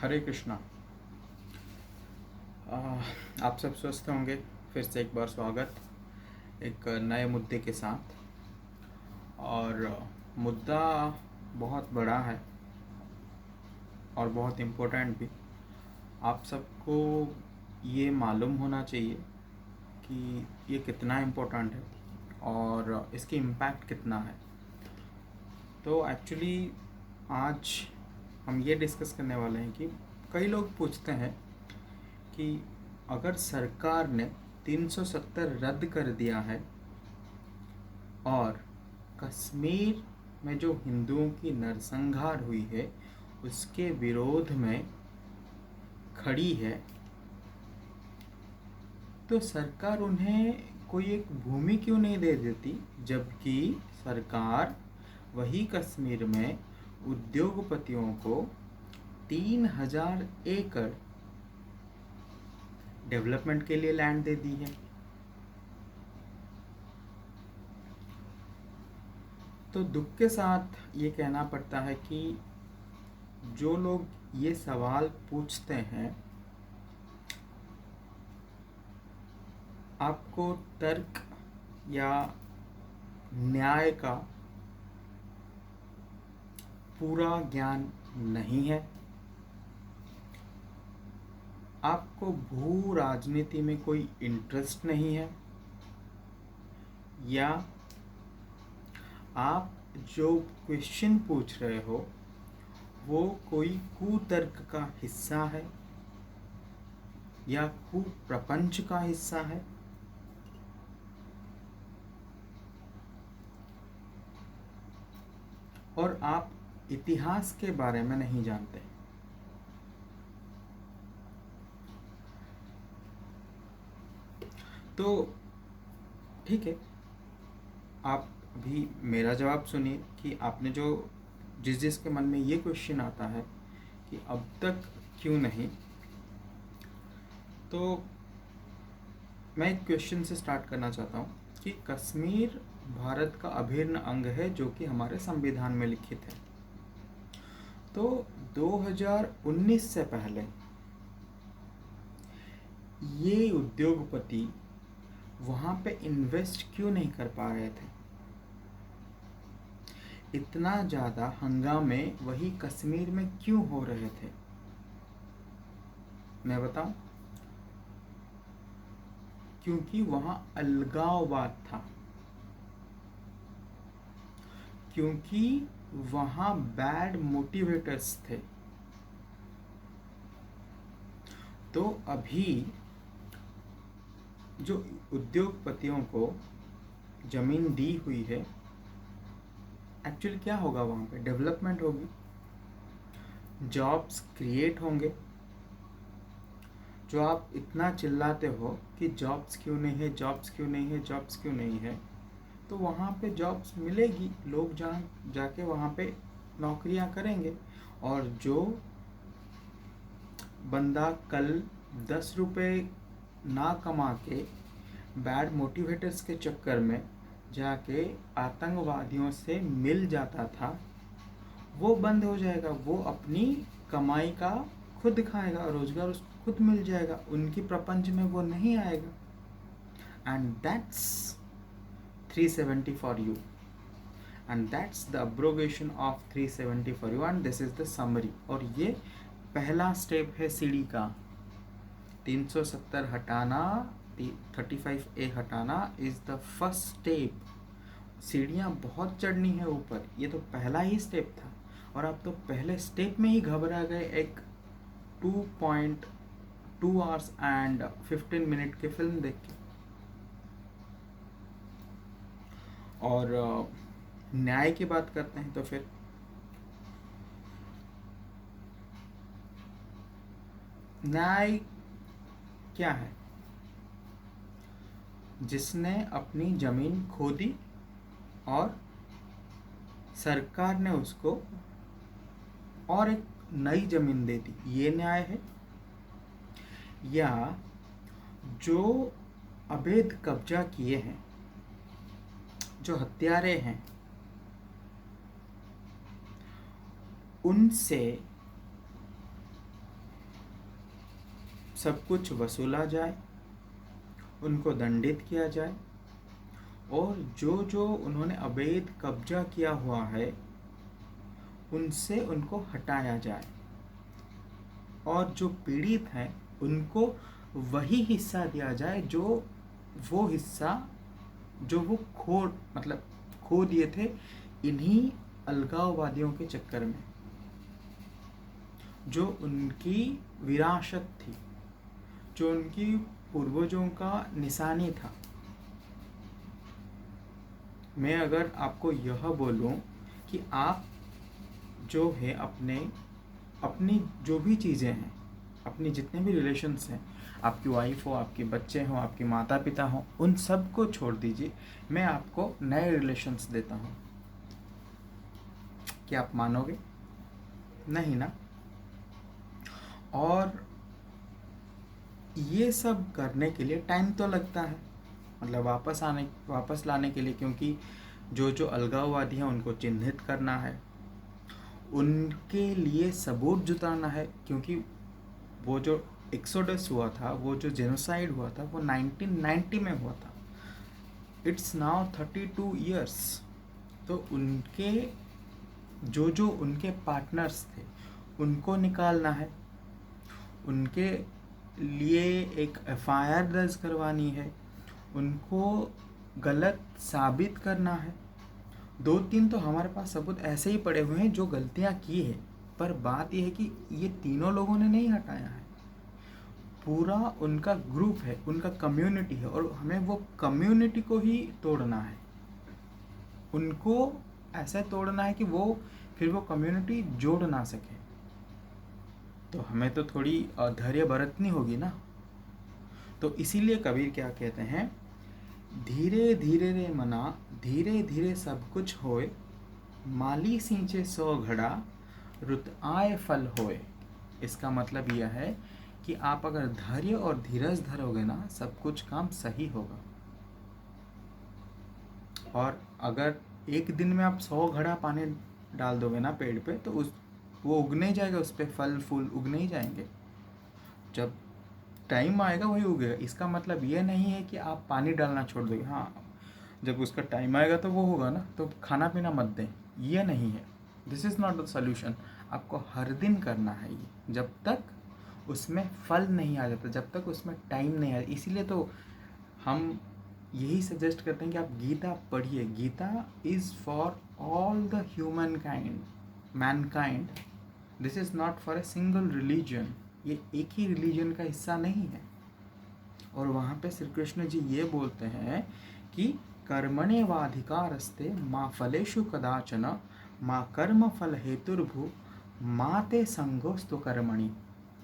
हरे कृष्णा। आप सब स्वस्थ होंगे। फिर से एक बार स्वागत एक नए मुद्दे के साथ। और मुद्दा बहुत बड़ा है और बहुत इम्पोर्टेंट भी। आप सबको ये मालूम होना चाहिए कि ये कितना इम्पोर्टेंट है और इसकी इम्पैक्ट कितना है। तो एक्चुअली आज हम ये डिस्कस करने वाले हैं कि कई लोग पूछते हैं कि अगर सरकार ने 370 रद्द कर दिया है और कश्मीर में जो हिंदुओं की नरसंहार हुई है उसके विरोध में खड़ी है, तो सरकार उन्हें कोई एक भूमि क्यों नहीं दे देती, जबकि सरकार वही कश्मीर में उद्योगपतियों को 3000 एकड़ डेवलपमेंट के लिए लैंड दे दी है। तो दुख के साथ ये कहना पड़ता है कि जो लोग ये सवाल पूछते हैं, आपको तर्क या न्याय का पूरा ज्ञान नहीं है, आपको भू राजनीति में कोई इंटरेस्ट नहीं है, या आप जो क्वेश्चन पूछ रहे हो वो कोई कुतर्क का हिस्सा है या कुप्रपंच का हिस्सा है। और आप इतिहास के बारे में नहीं जानते। तो ठीक है, आप भी मेरा जवाब सुनिए कि आपने जो जिसके मन में ये क्वेश्चन आता है कि अब तक क्यों नहीं, तो मैं एक क्वेश्चन से स्टार्ट करना चाहता हूँ कि कश्मीर भारत का अभिन्न अंग है जो कि हमारे संविधान में लिखित है। तो 2019 से पहले ये उद्योगपति वहाँ पे इन्वेस्ट क्यों नहीं कर पा रहे थे? इतना ज़्यादा हंगामे वही कश्मीर में क्यों हो रहे थे? मैं बताऊं, क्योंकि वहाँ अलगाववाद था, क्योंकि वहाँ बैड मोटिवेटर्स थे। तो अभी जो उद्योगपतियों को ज़मीन दी हुई है, एक्चुअली क्या होगा, वहाँ पे डेवलपमेंट होगी, जॉब्स क्रिएट होंगे। जो आप इतना चिल्लाते हो कि जॉब्स क्यों नहीं है, जॉब्स क्यों नहीं है, जॉब्स क्यों नहीं है, तो वहाँ पे जॉब्स मिलेगी, लोग जाके वहाँ पे नौकरियाँ करेंगे। और जो बंदा कल 10 रुपये ना कमा के बैड मोटिवेटर्स के चक्कर में जाके आतंकवादियों से मिल जाता था, वो बंद हो जाएगा। वो अपनी कमाई का खुद खाएगा, रोजगार उसको खुद मिल जाएगा, उनकी प्रपंच में वो नहीं आएगा। And that's 370 for you, and that's the abrogation of 370 for you, and this is the summary. और ये पहला स्टेप है सीढ़ी का। 370 हटाना, 35A हटाना इज द फर्स्ट स्टेप। सीढ़ियाँ बहुत चढ़नी है ऊपर, ये तो पहला ही स्टेप था और आप तो पहले स्टेप में ही घबरा गए एक 2.2 आवर्स एंड 15 मिनट की फिल्म देख के। और न्याय की बात करते हैं तो फिर न्याय क्या है? जिसने अपनी जमीन खो दी और सरकार ने उसको और एक नई जमीन दे दी, ये न्याय है? या जो अवैध कब्जा किए हैं, जो हत्यारे हैं, उनसे सब कुछ वसूला जाए, उनको दंडित किया जाए, और जो जो उन्होंने अवैध कब्जा किया हुआ है उनसे उनको हटाया जाए, और जो पीड़ित हैं उनको वही हिस्सा दिया जाए जो वो हिस्सा जो वो खो दिए थे इन्हीं अलगाववादियों के चक्कर में, जो उनकी विरासत थी, जो उनकी पूर्वजों का निशानी था। मैं अगर आपको यह बोलूं कि आप जो है अपनी जो भी चीज़ें हैं, अपनी जितने भी रिलेशन्स हैं, आपकी वाइफ हो, आपके बच्चे हों, आपके माता पिता हों, उन सब को छोड़ दीजिए, मैं आपको नए रिलेशन्स देता हूँ। क्या आप मानोगे? नहीं ना। और ये सब करने के लिए टाइम तो लगता है, मतलब वापस लाने के लिए, क्योंकि जो जो अलगाववादी हैं उनको चिन्हित करना है, उनके लिए सबूत जुटाना है, क्योंकि वो जो एक्सोडस हुआ था, वो जो जेनोसाइड हुआ था, वो 1990 में हुआ था। It's now 32 years. तो उनके जो उनके पार्टनर्स थे उनको निकालना है, उनके लिए एक एफआईआर दर्ज करवानी है, उनको गलत साबित करना है। 2-3 तो हमारे पास सबूत ऐसे ही पड़े हुए हैं जो गलतियां की है, पर बात यह है कि ये तीनों लोगों ने नहीं हटाया है, पूरा उनका ग्रुप है, उनका कम्युनिटी है, और हमें वो कम्युनिटी को ही तोड़ना है। उनको ऐसे तोड़ना है कि फिर वो कम्युनिटी जोड़ ना सके। तो हमें तो थोड़ी धैर्य बरतनी होगी ना। तो इसीलिए कबीर क्या कहते हैं, धीरे धीरे रे मना, धीरे धीरे सब कुछ होए, माली सींचे 100 घड़ा, रुत आए फल होए। इसका मतलब यह है कि आप अगर धैर्य और धीरज धरोगे ना, सब कुछ काम सही होगा। और अगर एक दिन में आप 100 घड़ा पानी डाल दोगे ना पेड़ पे, तो वो उगने ही जाएगा, उस पर फल फूल उगने ही जाएंगे। जब टाइम आएगा वही उगेगा। इसका मतलब ये नहीं है कि आप पानी डालना छोड़ दोगे, हाँ जब उसका टाइम आएगा तो वो होगा ना, तो खाना पीना मत दें, ये नहीं है। This is not the solution. आपको हर दिन करना है ये, जब तक उसमें फल नहीं आ जाता, जब तक उसमें टाइम नहीं आ जाता। इसीलिए तो हम यही सजेस्ट करते हैं कि आप गीता पढ़िए। Gita is for all the human kind, mankind. This is not for a single religion. ये एक ही रिलीजन का हिस्सा नहीं है। और वहाँ पे श्री कृष्ण जी ये बोलते हैं कि कर्मण्येवाधिकारस्ते मा फलेषु कदाचन, मा कर्म फल हेतुर्भु, मा ते संगोस्तु कर्मणि।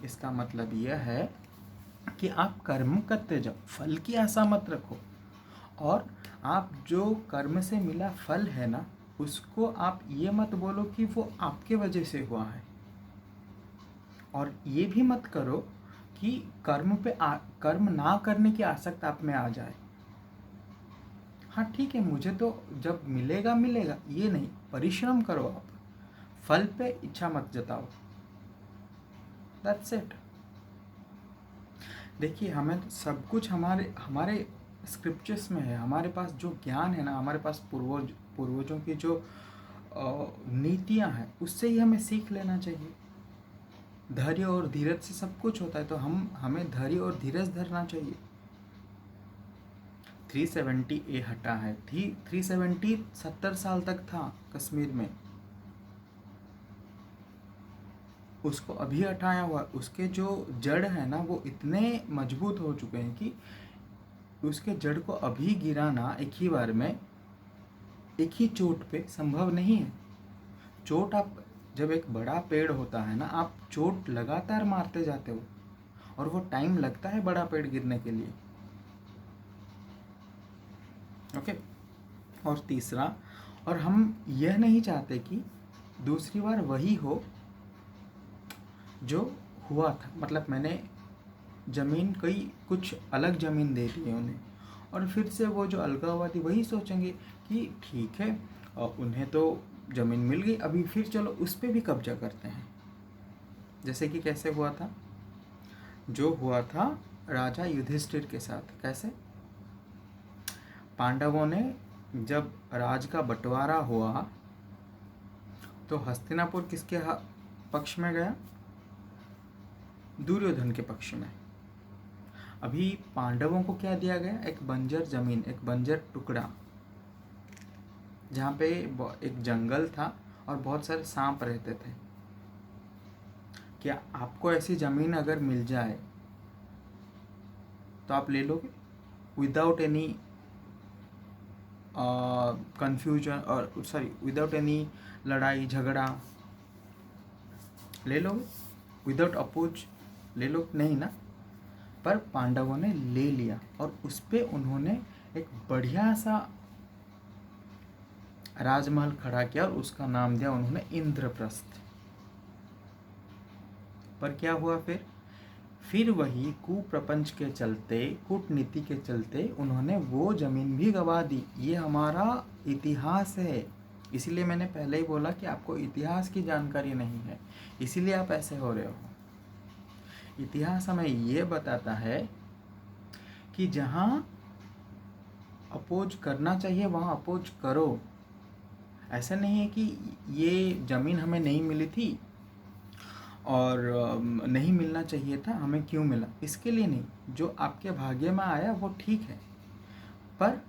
इसका मतलब यह है कि आप कर्म करते जाओ, फल की आशा मत रखो, और आप जो कर्म से मिला फल है ना, उसको आप ये मत बोलो कि वो आपके वजह से हुआ है। और ये भी मत करो कि कर्म ना करने की आसक्ति आप में आ जाए। हाँ ठीक है, मुझे तो जब मिलेगा मिलेगा, ये नहीं, परिश्रम करो आप, फल पे इच्छा मत जताओ। That's it. देखिए, हमें तो सब कुछ हमारे स्क्रिप्चर्स में है। हमारे पास जो ज्ञान है ना, हमारे पास पूर्वजों की जो नीतियाँ हैं, उससे ही हमें सीख लेना चाहिए। धैर्य और धीरज से सब कुछ होता है, तो हमें धैर्य और धीरज धरना चाहिए। 370A हटा है, 370 70 साल तक था कश्मीर में, उसको अभी हटाया हुआ। उसके जो जड़ है ना, वो इतने मजबूत हो चुके हैं कि उसके जड़ को अभी गिराना एक ही बार में, एक ही चोट पे संभव नहीं है। चोट आप जब एक बड़ा पेड़ होता है ना, आप चोट लगातार मारते जाते हो, और वो टाइम लगता है बड़ा पेड़ गिरने के लिए। ओके। और तीसरा, और हम यह नहीं चाहते कि दूसरी बार वही हो जो हुआ था। मतलब मैंने ज़मीन कुछ अलग ज़मीन दे दी है उन्हें, और फिर से वो जो अलगाववादी वही सोचेंगे कि ठीक है, और उन्हें तो ज़मीन मिल गई, अभी फिर चलो उस पर भी कब्जा करते हैं। जैसे कि कैसे हुआ था, जो हुआ था राजा युधिष्ठिर के साथ। कैसे? पांडवों ने जब राज का बंटवारा हुआ तो हस्तिनापुर किसके पक्ष में गया? दुर्योधन के पक्ष में। अभी पांडवों को क्या दिया गया? एक बंजर जमीन, एक बंजर टुकड़ा, जहाँ पे एक जंगल था और बहुत सारे सांप रहते थे। क्या आपको ऐसी जमीन अगर मिल जाए तो आप ले लोगे विदाउट एनी कंफ्यूजन, और विदाउट एनी लड़ाई झगड़ा? ले लोगे विदाउट अपोज? ले लो नहीं ना। पर पांडवों ने ले लिया और उस पे उन्होंने एक बढ़िया सा राजमहल खड़ा किया और उसका नाम दिया उन्होंने इंद्रप्रस्थ। पर क्या हुआ फिर वही कुप्रपंच के चलते, कूटनीति के चलते उन्होंने वो जमीन भी गंवा दी। ये हमारा इतिहास है। इसीलिए मैंने पहले ही बोला कि आपको इतिहास की जानकारी नहीं है, इसीलिए आप ऐसे हो रहे हो। इतिहास हमें ये बताता है कि जहाँ अपोज करना चाहिए वहाँ अपोज करो। ऐसा नहीं है कि ये ज़मीन हमें नहीं मिली थी और नहीं मिलना चाहिए था, हमें क्यों मिला, इसके लिए नहीं। जो आपके भाग्य में आया वो ठीक है, पर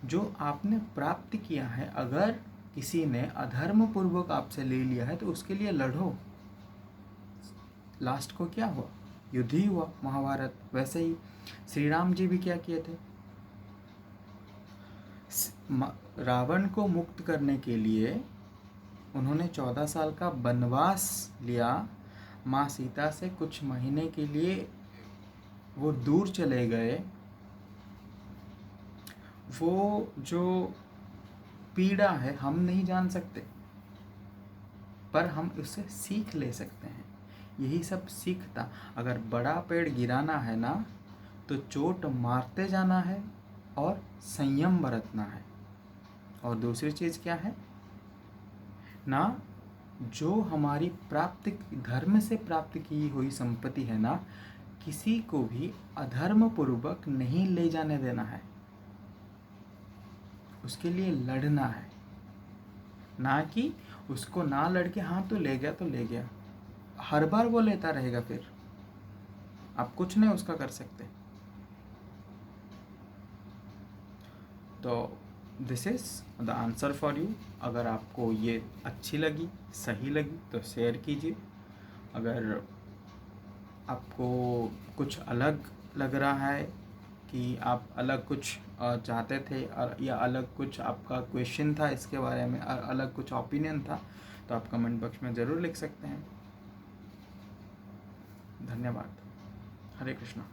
जो आपने प्राप्त किया है, अगर किसी ने अधर्म पूर्वक आपसे ले लिया है तो उसके लिए लड़ो। लास्ट को क्या हुआ? युद्ध ही हुआ, महाभारत। वैसे ही श्री राम जी भी क्या किए थे? रावण को मुक्त करने के लिए उन्होंने 14 साल का वनवास लिया। माँ सीता से कुछ महीने के लिए वो दूर चले गए। वो जो पीड़ा है हम नहीं जान सकते, पर हम उससे सीख ले सकते हैं। यही सब सीख था। अगर बड़ा पेड़ गिराना है ना तो चोट मारते जाना है और संयम बरतना है। और दूसरी चीज़ क्या है ना, जो हमारी प्राप्त धर्म से प्राप्त की हुई संपत्ति है ना, किसी को भी अधर्म पूर्वक नहीं ले जाने देना है। उसके लिए लड़ना है, ना कि उसको ना लड़के हाँ तो ले गया तो ले गया, हर बार वो लेता रहेगा, फिर आप कुछ नहीं उसका कर सकते। तो this is the answer for you. अगर आपको ये अच्छी लगी, सही लगी तो शेयर कीजिए। अगर आपको कुछ अलग लग रहा है कि आप अलग कुछ चाहते थे या अलग कुछ आपका क्वेश्चन था इसके बारे में, अलग कुछ ओपिनियन था, तो आप कमेंट बॉक्स में ज़रूर लिख सकते हैं। धन्यवाद। हरे कृष्णा।